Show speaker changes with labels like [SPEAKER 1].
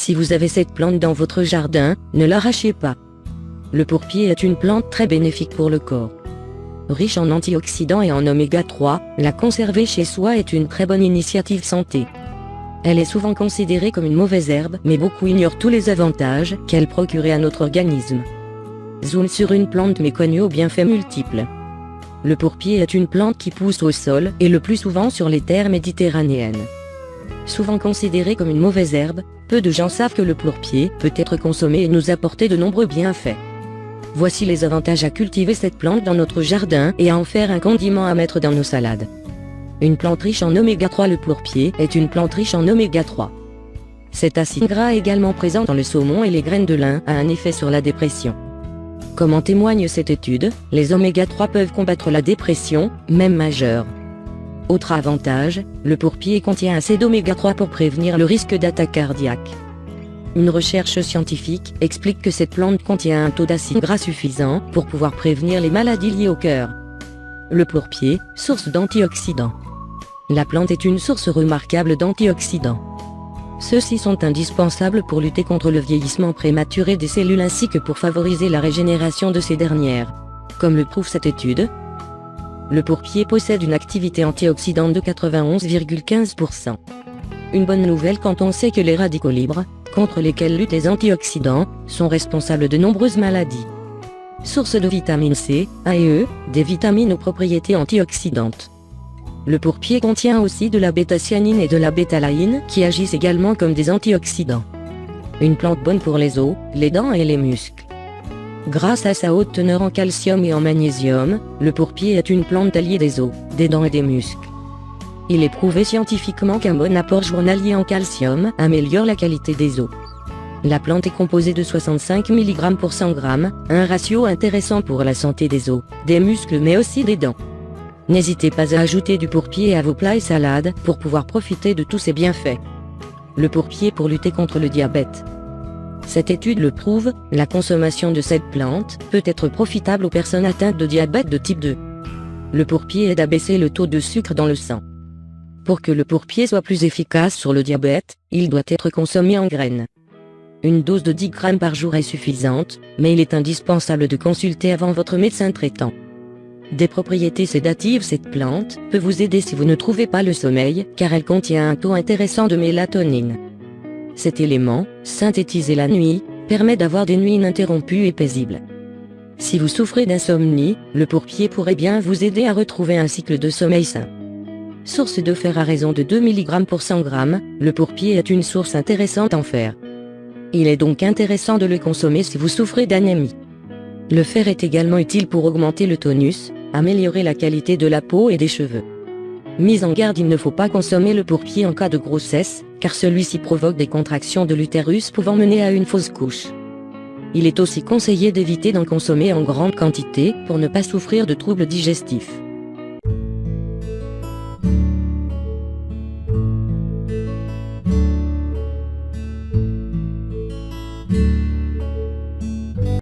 [SPEAKER 1] Si vous avez cette plante dans votre jardin, ne l'arrachez pas. Le pourpier est une plante très bénéfique pour le corps. Riche en antioxydants et en oméga 3, la conserver chez soi est une très bonne initiative santé. Elle est souvent considérée comme une mauvaise herbe, mais beaucoup ignorent tous les avantages qu'elle procurait à notre organisme. Zoom sur une plante méconnue aux bienfaits multiples. Le pourpier est une plante qui pousse au sol, et le plus souvent sur les terres méditerranéennes. Souvent considérée comme une mauvaise herbe, peu de gens savent que le pourpier peut être consommé et nous apporter de nombreux bienfaits. Voici les avantages à cultiver cette plante dans notre jardin et à en faire un condiment à mettre dans nos salades. Une plante riche en oméga 3. Le pourpier est une plante riche en oméga 3. Cet acide gras également présent dans le saumon et les graines de lin a un effet sur la dépression. Comme en témoigne cette étude, les oméga 3 peuvent combattre la dépression, même majeure. Autre avantage, le pourpier contient assez d'oméga 3 pour prévenir le risque d'attaque cardiaque. Une recherche scientifique explique que cette plante contient un taux d'acide gras suffisant pour pouvoir prévenir les maladies liées au cœur. Le pourpier, source d'antioxydants. La plante est une source remarquable d'antioxydants. Ceux-ci sont indispensables pour lutter contre le vieillissement prématuré des cellules ainsi que pour favoriser la régénération de ces dernières. Comme le prouve cette étude, le pourpier possède une activité antioxydante de 91,15%. Une bonne nouvelle quand on sait que les radicaux libres, contre lesquels luttent les antioxydants, sont responsables de nombreuses maladies. Source de vitamine C, A et E, des vitamines aux propriétés antioxydantes. Le pourpier contient aussi de la bêta-cyanine et de la bétalaïne qui agissent également comme des antioxydants. Une plante bonne pour les os, les dents et les muscles. Grâce à sa haute teneur en calcium et en magnésium, le pourpier est une plante alliée des os, des dents et des muscles. Il est prouvé scientifiquement qu'un bon apport journalier en calcium améliore la qualité des os. La plante est composée de 65 mg pour 100 g, un ratio intéressant pour la santé des os, des muscles mais aussi des dents. N'hésitez pas à ajouter du pourpier à vos plats et salades pour pouvoir profiter de tous ses bienfaits. Le pourpier pour lutter contre le diabète. Cette étude le prouve, la consommation de cette plante peut être profitable aux personnes atteintes de diabète de type 2. Le pourpier aide à baisser le taux de sucre dans le sang. Pour que le pourpier soit plus efficace sur le diabète, il doit être consommé en graines. Une dose de 10 g par jour est suffisante, mais il est indispensable de consulter avant votre médecin traitant. Des propriétés sédatives. Cette plante peut vous aider si vous ne trouvez pas le sommeil, car elle contient un taux intéressant de mélatonine. Cet élément, synthétisé la nuit, permet d'avoir des nuits ininterrompues et paisibles. Si vous souffrez d'insomnie, le pourpier pourrait bien vous aider à retrouver un cycle de sommeil sain. Source de fer à raison de 2 mg pour 100 g, le pourpier est une source intéressante en fer. Il est donc intéressant de le consommer si vous souffrez d'anémie. Le fer est également utile pour augmenter le tonus, améliorer la qualité de la peau et des cheveux. Mise en garde, il ne faut pas consommer le pourpier en cas de grossesse, car celui-ci provoque des contractions de l'utérus pouvant mener à une fausse couche. Il est aussi conseillé d'éviter d'en consommer en grande quantité pour ne pas souffrir de troubles digestifs.